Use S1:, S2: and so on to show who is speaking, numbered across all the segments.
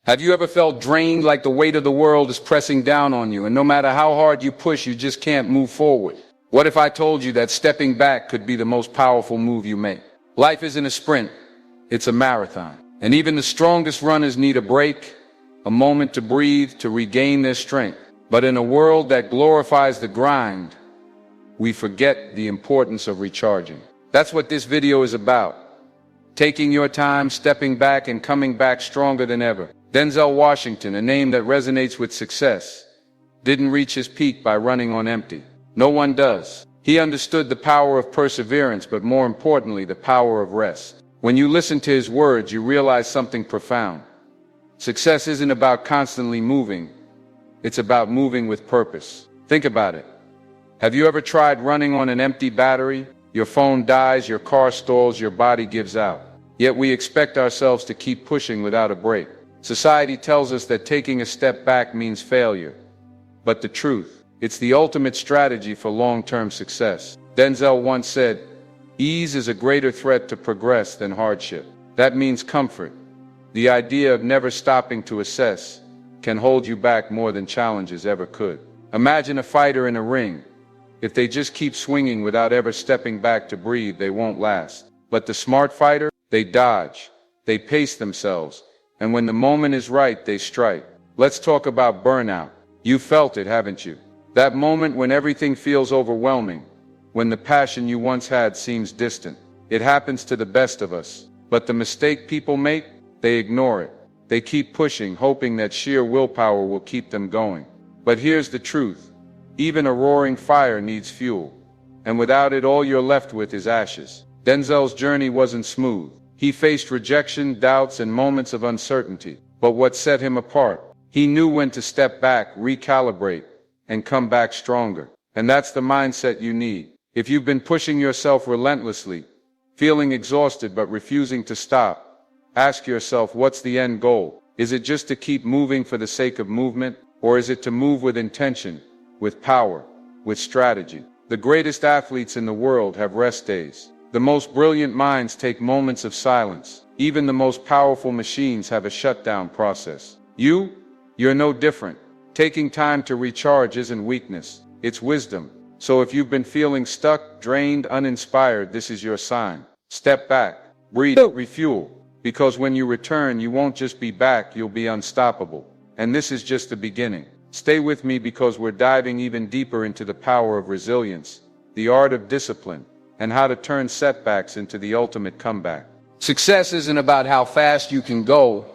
S1: Have you ever felt drained, like the weight of the world is pressing down on you, and no matter how hard you push, you just can't move forward? What if I told you that stepping back could be the most powerful move you make? Life isn't a sprint, it's a marathon. And even the strongest runners need a break, a moment to breathe, to regain their strength. But in a world that glorifies the grind, we forget the importance of recharging. That's what this video is about. Taking your time, stepping back, and coming back stronger than ever. Denzel Washington, a name that resonates with success, didn't reach his peak by running on empty. No one does. He understood the power of perseverance, but more importantly, the power of rest. When you listen to his words, you realize something profound. Success isn't about constantly moving. It's about moving with purpose. Think about it. Have you ever tried running on an empty battery? Your phone dies, your car stalls, your body gives out. Yet we expect ourselves to keep pushing without a break. Society tells us that taking a step back means failure. But the truth, it's the ultimate strategy for long-term success. Denzel once said, "Ease is a greater threat to progress than hardship." That means comfort. The idea of never stopping to assess can hold you back more than challenges ever could. Imagine a fighter in a ring. If they just keep swinging without ever stepping back to breathe, they won't last. But the smart fighter, they dodge, they pace themselves, and when the moment is right, they strike. Let's talk about burnout. You felt it, haven't you? That moment when everything feels overwhelming, when the passion you once had seems distant. It happens to the best of us. But the mistake people make, they ignore it. They keep pushing, hoping that sheer willpower will keep them going. But here's the truth. Even a roaring fire needs fuel. And without it, all you're left with is ashes. Denzel's journey wasn't smooth. He faced rejection, doubts, and moments of uncertainty. But what set him apart? He knew when to step back, recalibrate, and come back stronger. And that's the mindset you need. If you've been pushing yourself relentlessly, feeling exhausted but refusing to stop, ask yourself, what's the end goal? Is it just to keep moving for the sake of movement? Or is it to move with intention, with power, with strategy? The greatest athletes in the world have rest days. The most brilliant minds take moments of silence. Even the most powerful machines have a shutdown process. You're no different. Taking time to recharge isn't weakness, it's wisdom. So if you've been feeling stuck, drained, uninspired, this is your sign. Step back, breathe, refuel. Because when you return, you won't just be back, you'll be unstoppable. And this is just the beginning. Stay with me because we're diving even deeper into the power of resilience, the art of discipline, and how to turn setbacks into the ultimate comeback. Success isn't about how fast you can go,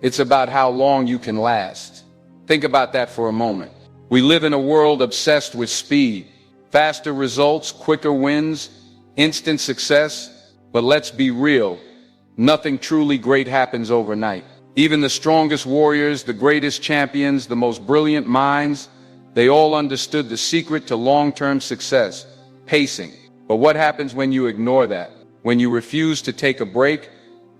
S1: it's about how long you can last. Think about that for a moment. We live in a world obsessed with speed, faster results, quicker wins, instant success. But let's be real, nothing truly great happens overnight. Even the strongest warriors, the greatest champions, the most brilliant minds, they all understood the secret to long-term success: pacing. But what happens when you ignore that? When you refuse to take a break?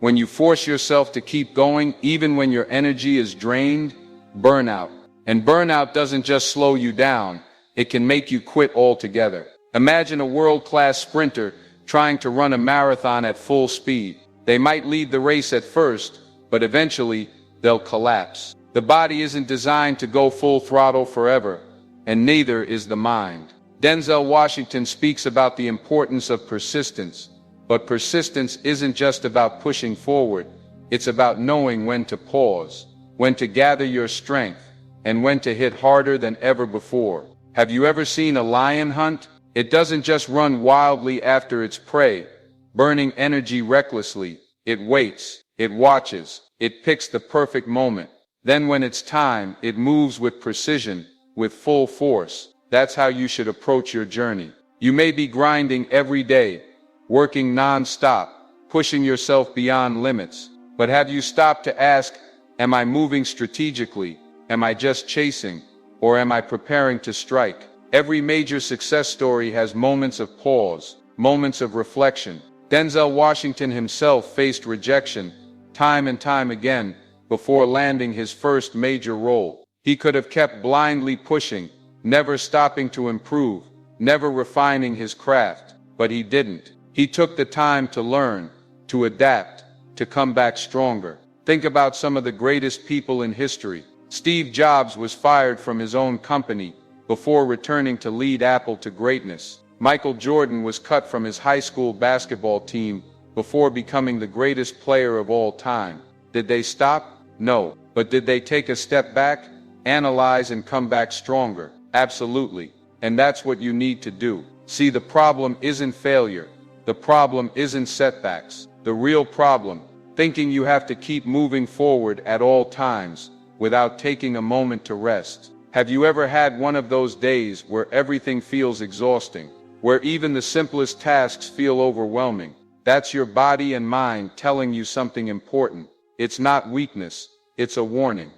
S1: When you force yourself to keep going even when your energy is drained? Burnout. And burnout doesn't just slow you down, it can make you quit altogether. Imagine a world-class sprinter trying to run a marathon at full speed. They might lead the race at first, but eventually they'll collapse. The body isn't designed to go full throttle forever, and neither is the mind. Denzel Washington speaks about the importance of persistence, but persistence isn't just about pushing forward, it's about knowing when to pause, when to gather your strength, and when to hit harder than ever before. Have you ever seen a lion hunt? It doesn't just run wildly after its prey, burning energy recklessly. It waits, it watches, it picks the perfect moment. Then when it's time, it moves with precision, with full force. That's how you should approach your journey. You may be grinding every day, working non-stop, pushing yourself beyond limits. But have you stopped to ask, am I moving strategically? Am I just chasing? Or am I preparing to strike? Every major success story has moments of pause, moments of reflection. Denzel Washington himself faced rejection time and time again before landing his first major role. He could have kept blindly pushing, never stopping to improve, never refining his craft, but he didn't. He took the time to learn, to adapt, to come back stronger. Think about some of the greatest people in history. Steve Jobs was fired from his own company before returning to lead Apple to greatness. Michael Jordan was cut from his high school basketball team before becoming the greatest player of all time. Did they stop? No. But did they take a step back, analyze, and come back stronger? Absolutely. And that's what you need to do. See, the problem isn't failure. The problem isn't setbacks. The real problem, thinking you have to keep moving forward at all times without taking a moment to rest. Have you ever had one of those days where everything feels exhausting, where even the simplest tasks feel overwhelming? That's your body and mind telling you something important. It's not weakness, it's a warning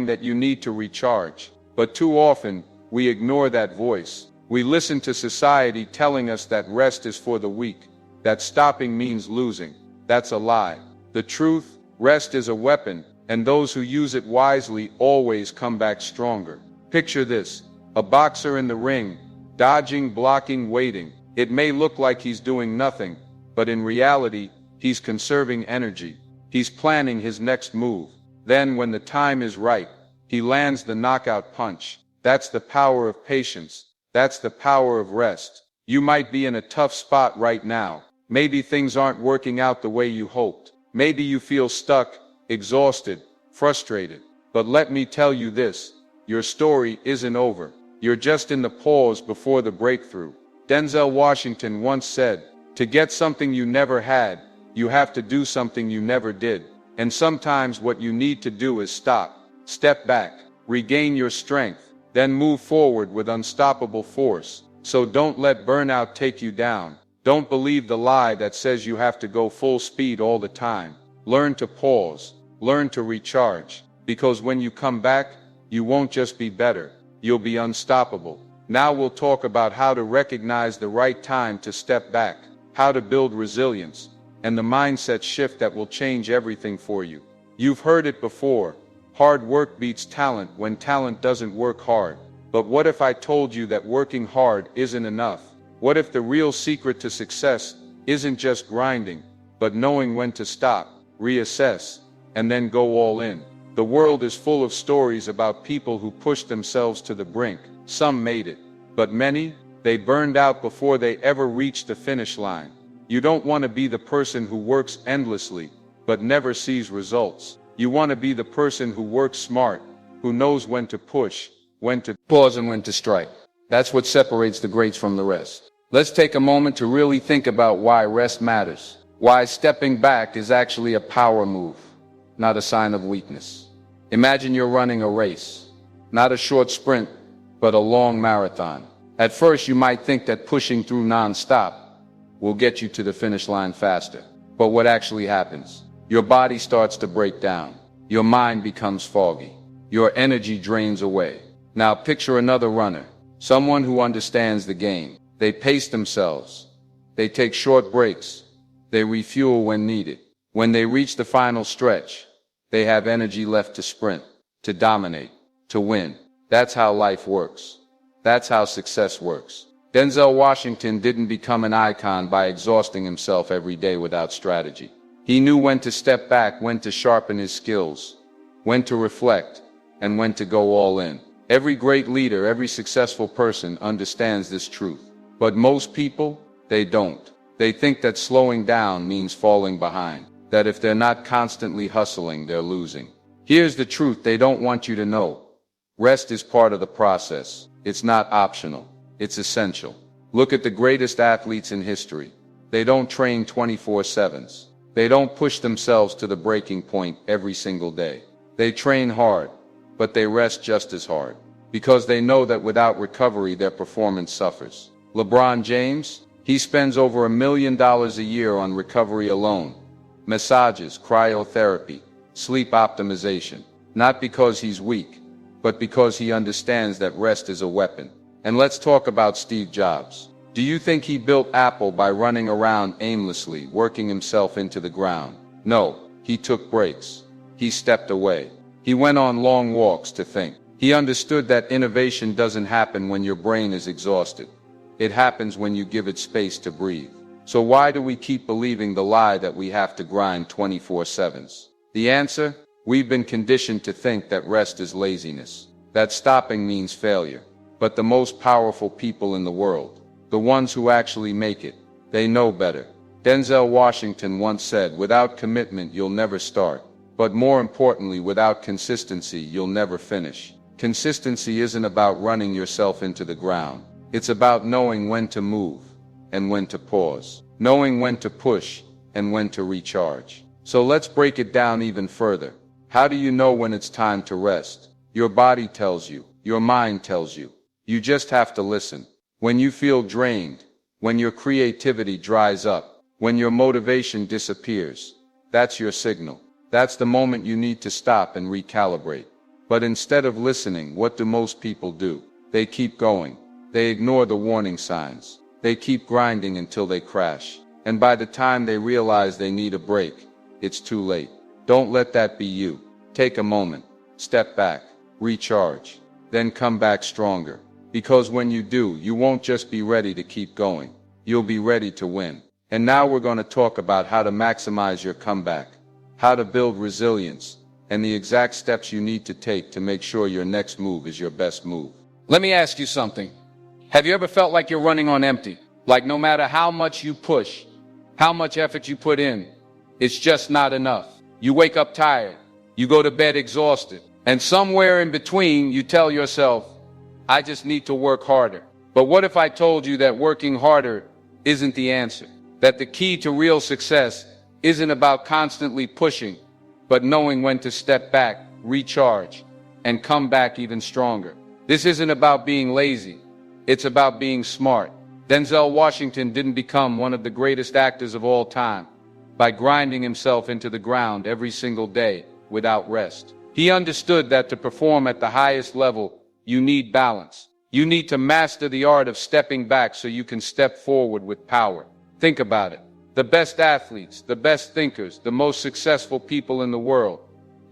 S1: that you need to recharge. But too often, we ignore that voice. We listen to society telling us that rest is for the weak, that stopping means losing. That's a lie. The truth, rest is a weapon, and those who use it wisely always come back stronger. Picture this: a boxer in the ring, dodging, blocking, waiting. It may look like he's doing nothing, but in reality, he's conserving energy. He's planning his next move. Then, when the time is right, he lands the knockout punch. That's the power of patience. That's the power of rest. You might be in a tough spot right now. Maybe things aren't working out the way you hoped. Maybe you feel stuck, exhausted, frustrated. But let me tell you this: your story isn't over. You're just in the pause before the breakthrough. Denzel Washington once said, "To get something you never had, you have to do something you never did." And sometimes what you need to do is stop, step back, regain your strength, then move forward with unstoppable force. So don't let burnout take you down. Don't believe the lie that says you have to go full speed all the time. Learn to pause, learn to recharge, because when you come back, you won't just be better, you'll be unstoppable. Now we'll talk about how to recognize the right time to step back, how to build resilience, and the mindset shift that will change everything for you. You've heard it before: hard work beats talent when talent doesn't work hard. But what if I told you that working hard isn't enough? What if the real secret to success isn't just grinding, but knowing when to stop, reassess, and then go all in? The world is full of stories about people who pushed themselves to the brink. Some made it, but many, they burned out before they ever reached the finish line. You don't want to be the person who works endlessly, but never sees results. You want to be the person who works smart, who knows when to push, when to pause, and when to strike. That's what separates the greats from the rest. Let's take a moment to really think about why rest matters. Why stepping back is actually a power move, not a sign of weakness. Imagine you're running a race, not a short sprint, but a long marathon. At first, you might think that pushing through non-stop will get you to the finish line faster. But what actually happens? Your body starts to break down. Your mind becomes foggy. Your energy drains away. Now picture another runner, someone who understands the game. They pace themselves. They take short breaks. They refuel when needed. When they reach the final stretch, they have energy left to sprint, to dominate, to win. That's how life works. That's how success works. Denzel Washington didn't become an icon by exhausting himself every day without strategy. He knew when to step back, when to sharpen his skills, when to reflect, and when to go all in. Every great leader, every successful person understands this truth. But most people, they don't. They think that slowing down means falling behind, that if they're not constantly hustling, they're losing. Here's the truth they don't want you to know. Rest is part of the process. It's not optional. It's essential. Look at the greatest athletes in history. They don't train 24/7s. They don't push themselves to the breaking point every single day. They train hard, but they rest just as hard, because they know that without recovery, their performance suffers. LeBron James, he spends over $1 million a year on recovery alone. Massages, cryotherapy, sleep optimization. Not because he's weak, but because he understands that rest is a weapon. And let's talk about Steve Jobs. Do you think he built Apple by running around aimlessly, working himself into the ground? No, he took breaks. He stepped away. He went on long walks to think. He understood that innovation doesn't happen when your brain is exhausted. It happens when you give it space to breathe. So why do we keep believing the lie that we have to grind 24/7s? The answer? We've been conditioned to think that rest is laziness, that stopping means failure. But the most powerful people in the world, the ones who actually make it, they know better. Denzel Washington once said, "Without commitment, you'll never start. But more importantly, without consistency, you'll never finish." Consistency isn't about running yourself into the ground. It's about knowing when to move and when to pause, knowing when to push and when to recharge. So let's break it down even further. How do you know when it's time to rest? Your body tells you, your mind tells you. You just have to listen. When you feel drained, when your creativity dries up, when your motivation disappears, that's your signal. That's the moment you need to stop and recalibrate. But instead of listening, what do most people do? They keep going. They ignore the warning signs. They keep grinding until they crash. And by the time they realize they need a break, it's too late. Don't let that be you. Take a moment, step back, recharge, then come back stronger. Because when you do, you won't just be ready to keep going. You'll be ready to win. And now we're going to talk about how to maximize your comeback, how to build resilience, and the exact steps you need to take to make sure your next move is your best move. Let me ask you something. Have you ever felt like you're running on empty? Like no matter how much you push, how much effort you put in, it's just not enough. You wake up tired, you go to bed exhausted, and somewhere in between you tell yourself, I just need to work harder. But what if I told you that working harder isn't the answer? That the key to real success isn't about constantly pushing, but knowing when to step back, recharge, and come back even stronger. This isn't about being lazy. It's about being smart. Denzel Washington didn't become one of the greatest actors of all time by grinding himself into the ground every single day without rest. He understood that to perform at the highest level, you need balance. You need to master the art of stepping back so you can step forward with power. Think about it. The best athletes, the best thinkers, the most successful people in the world,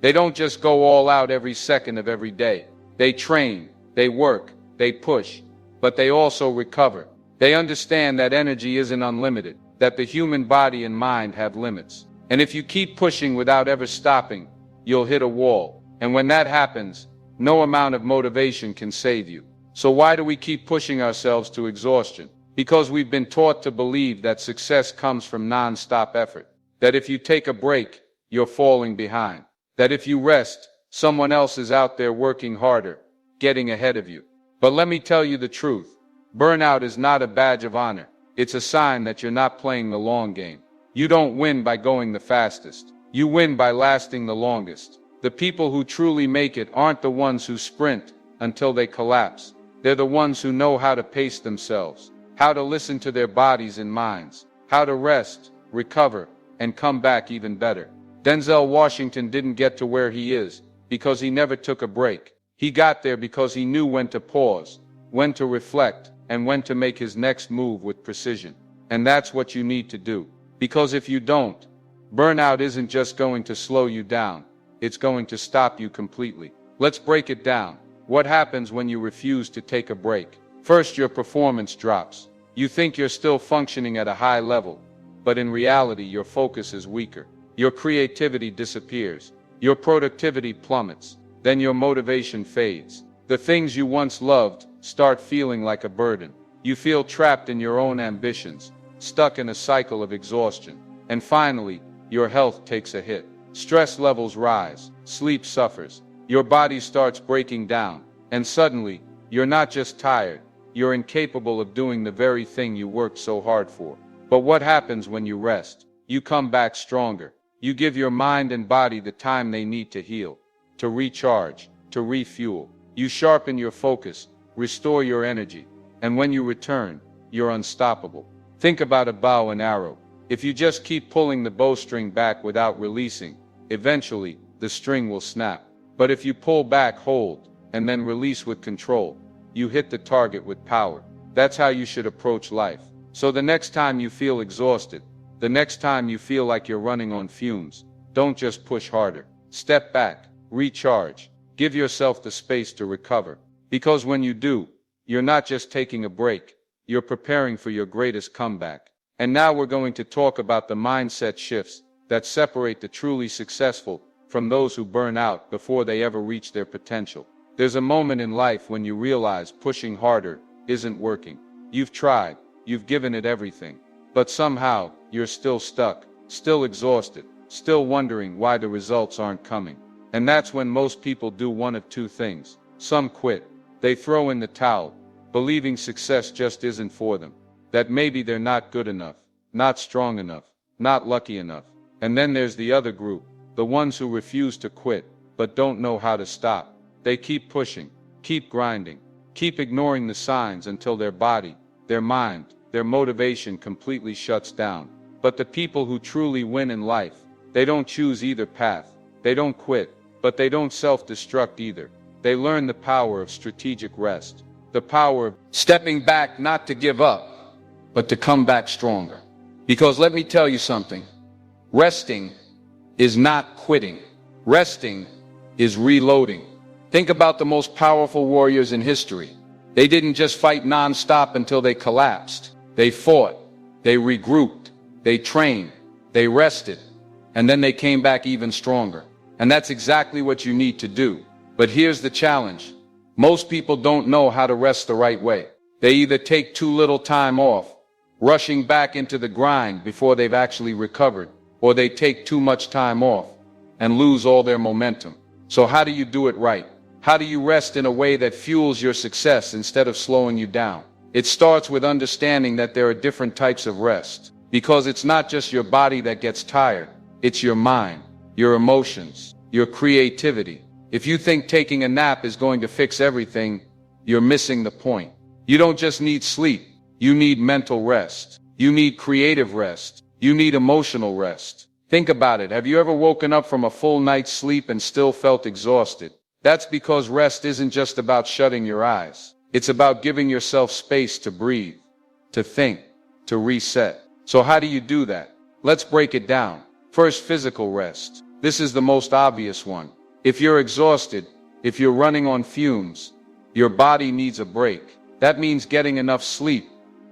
S1: they don't just go all out every second of every day. They train, they work, they push, but they also recover. They understand that energy isn't unlimited, that the human body and mind have limits. And if you keep pushing without ever stopping, you'll hit a wall. And when that happens, no amount of motivation can save you. So why do we keep pushing ourselves to exhaustion? Because we've been taught to believe that success comes from non-stop effort. That if you take a break, you're falling behind. That if you rest, someone else is out there working harder, getting ahead of you. But let me tell you the truth. Burnout is not a badge of honor. It's a sign that you're not playing the long game. You don't win by going the fastest. You win by lasting the longest. The people who truly make it aren't the ones who sprint until they collapse. They're the ones who know how to pace themselves, how to listen to their bodies and minds, how to rest, recover, and come back even better. Denzel Washington didn't get to where he is because he never took a break. He got there because he knew when to pause, when to reflect, and when to make his next move with precision. And that's what you need to do. Because if you don't, burnout isn't just going to slow you down, it's going to stop you completely. Let's break it down. What happens when you refuse to take a break? First, your performance drops. You think you're still functioning at a high level, but in reality, your focus is weaker. Your creativity disappears. Your productivity plummets. Then your motivation fades. The things you once loved start feeling like a burden. You feel trapped in your own ambitions, stuck in a cycle of exhaustion. And finally, your health takes a hit. Stress levels rise. Sleep suffers. Your body starts breaking down. And suddenly, you're not just tired. You're incapable of doing the very thing you worked so hard for. But what happens when you rest? You come back stronger. You give your mind and body the time they need to heal, to recharge, to refuel. You sharpen your focus, restore your energy, and when you return, you're unstoppable. Think about a bow and arrow. If you just keep pulling the bowstring back without releasing, eventually the string will snap. But if you pull back, hold, and then release with control, you hit the target with power. That's how you should approach life. So the next time you feel exhausted, the next time you feel like you're running on fumes, don't just push harder. Step back, recharge, give yourself the space to recover. Because when you do, you're not just taking a break, you're preparing for your greatest comeback. And now we're going to talk about the mindset shifts that separate the truly successful from those who burn out before they ever reach their potential. There's a moment in life when you realize pushing harder isn't working. You've tried, you've given it everything, but somehow you're still stuck, still exhausted, still wondering why the results aren't coming. And that's when most people do one of two things. Some quit. They throw in the towel, believing success just isn't for them, that maybe they're not good enough, not strong enough, not lucky enough. And then there's the other group, the ones who refuse to quit, but don't know how to stop. They keep pushing, keep grinding, keep ignoring the signs until their body, their mind, their motivation completely shuts down. But the people who truly win in life, they don't choose either path. They don't quit, but they don't self-destruct either. They learn the power of strategic rest, the power of stepping back, not to give up, but to come back stronger. Because let me tell you something, resting is not quitting. Resting is reloading. Think about the most powerful warriors in history. They didn't just fight non-stop until they collapsed. They fought, they regrouped, they trained, they rested, and then they came back even stronger. And that's exactly what you need to do. But here's the challenge. Most people don't know how to rest the right way. They either take too little time off, rushing back into the grind before they've actually recovered, or they take too much time off and lose all their momentum. So how do you do it right? How do you rest in a way that fuels your success instead of slowing you down? It starts with understanding that there are different types of rest, because it's not just your body that gets tired, it's your mind, your emotions, your creativity. If you think taking a nap is going to fix everything, you're missing the point. You don't just need sleep, you need mental rest. You need creative rest. You need emotional rest. Think about it. Have you ever woken up from a full night's sleep and still felt exhausted? That's because rest isn't just about shutting your eyes. It's about giving yourself space to breathe, to think, to reset. So how do you do that? Let's break it down. First, physical rest. This is the most obvious one. If you're exhausted, if you're running on fumes, your body needs a break. That means getting enough sleep,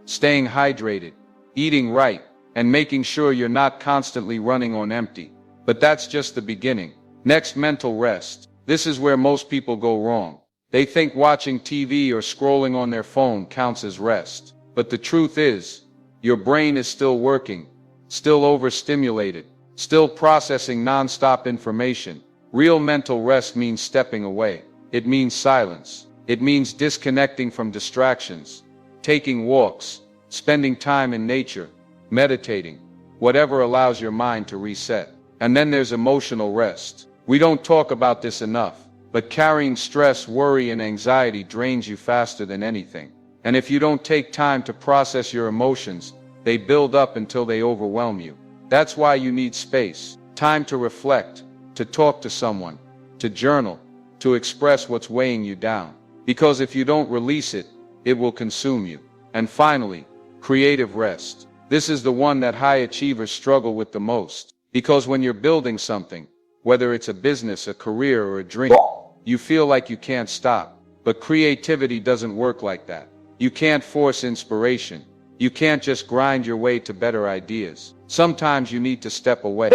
S1: staying hydrated, eating right, and making sure you're not constantly running on empty. But that's just the beginning. Next, mental rest. This is where most people go wrong. They think watching TV or scrolling on their phone counts as rest. But the truth is, your brain is still working, still overstimulated, still processing non-stop information. Real mental rest means stepping away. It means silence. It means disconnecting from distractions, taking walks, spending time in nature, meditating, whatever allows your mind to reset. And then there's emotional rest. We don't talk about this enough, but carrying stress, worry, and anxiety drains you faster than anything. And if you don't take time to process your emotions, they build up until they overwhelm you. That's why you need space, time to reflect, to talk to someone, to journal, to express what's weighing you down. Because if you don't release it, it will consume you. And finally, creative rest. This is the one that high achievers struggle with the most. Because when you're building something, whether it's a business, a career, or a dream, you feel like you can't stop. But creativity doesn't work like that. You can't force inspiration. You can't just grind your way to better ideas. Sometimes you need to step away,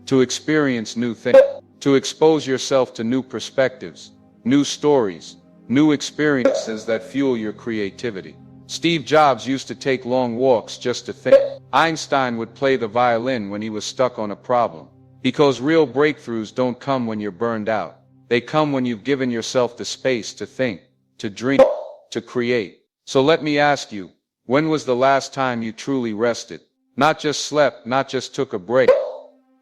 S1: to experience new things, to expose yourself to new perspectives, new stories, new experiences that fuel your creativity. Steve Jobs used to take long walks just to think. Einstein would play the violin when he was stuck on a problem. Because real breakthroughs don't come when you're burned out. They come when you've given yourself the space to think, to dream, to create. So let me ask you, when was the last time you truly rested? Not just slept, not just took a break,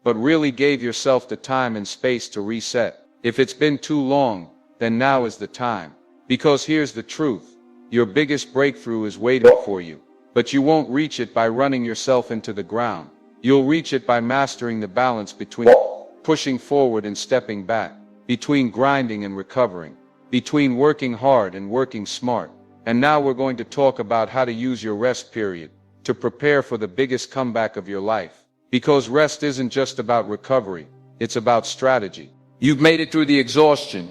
S1: but really gave yourself the time and space to reset. If it's been too long, then now is the time. Because here's the truth. Your biggest breakthrough is waiting for you. But you won't reach it by running yourself into the ground. You'll reach it by mastering the balance between pushing forward and stepping back, between grinding and recovering, between working hard and working smart. And now we're going to talk about how to use your rest period to prepare for the biggest comeback of your life. Because rest isn't just about recovery, it's about strategy. You've made it through the exhaustion.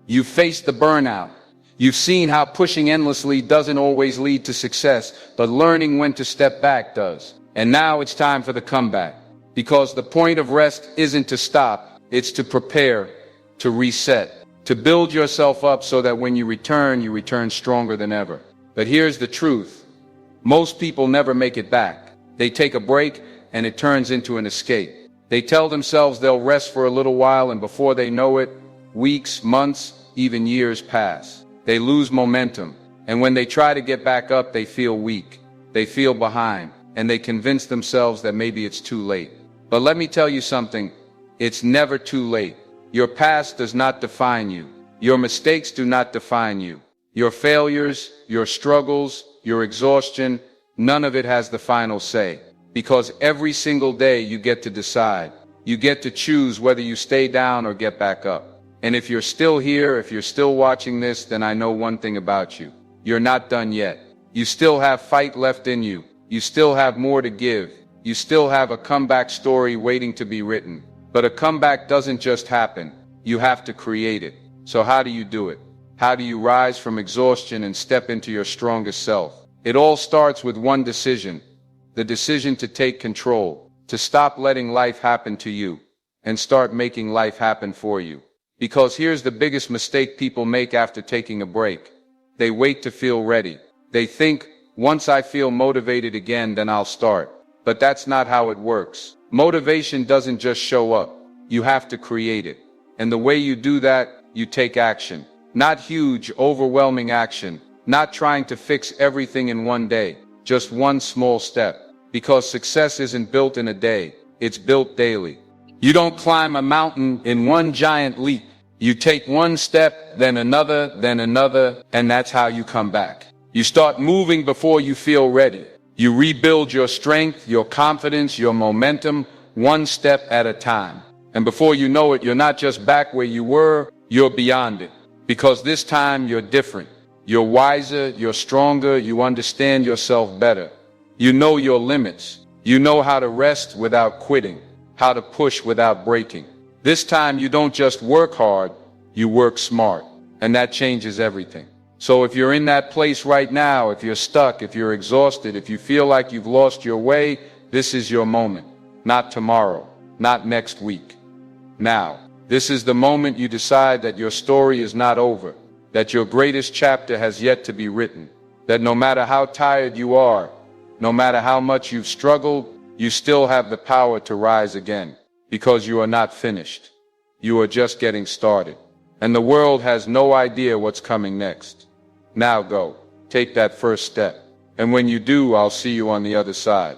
S1: You've faced the burnout. You've seen how pushing endlessly doesn't always lead to success, but learning when to step back does. And now it's time for the comeback. Because the point of rest isn't to stop, It's to prepare, to reset, to build yourself up so that when you return stronger than ever. But here's the truth. Most people never make it back. They take a break and it turns into an escape. They tell themselves they'll rest for a little while, and before they know it, weeks, months, even years pass. They lose momentum, and when they try to get back up, they feel weak. They feel behind, and they convince themselves that maybe it's too late. But let me tell you something, it's never too late. Your past does not define you. Your mistakes do not define you. Your failures, your struggles, your exhaustion, none of it has the final say. Because every single day you get to decide. You get to choose whether you stay down or get back up. And if you're still here, if you're still watching this, then I know one thing about you. You're not done yet. You still have fight left in you. You still have more to give. You still have a comeback story waiting to be written. But a comeback doesn't just happen. You have to create it. So how do you do it? How do you rise from exhaustion and step into your strongest self? It all starts with one decision. The decision to take control, to stop letting life happen to you, and start making life happen for you. Because here's the biggest mistake people make after taking a break. They wait to feel ready. They think, once I feel motivated again, then I'll start. But that's not how it works. Motivation doesn't just show up. You have to create it. And the way you do that, you take action. Not huge, overwhelming action. Not trying to fix everything in one day. Just one small step. Because success isn't built in a day. It's built daily. You don't climb a mountain in one giant leap. You take one step, then another, and that's how you come back. You start moving before you feel ready. You rebuild your strength, your confidence, your momentum, one step at a time. And before you know it, you're not just back where you were, you're beyond it. Because this time you're different. You're wiser, you're stronger, you understand yourself better. You know your limits. You know how to rest without quitting, how to push without breaking. This time you don't just work hard, you work smart. And that changes everything. So if you're in that place right now, if you're stuck, if you're exhausted, if you feel like you've lost your way, this is your moment. Not tomorrow, not next week. Now, this is the moment you decide that your story is not over, that your greatest chapter has yet to be written, that no matter how tired you are, no matter how much you've struggled, you still have the power to rise again, because you are not finished. You are just getting started. And the world has no idea what's coming next. Now go, take that first step. And when you do, I'll see you on the other side.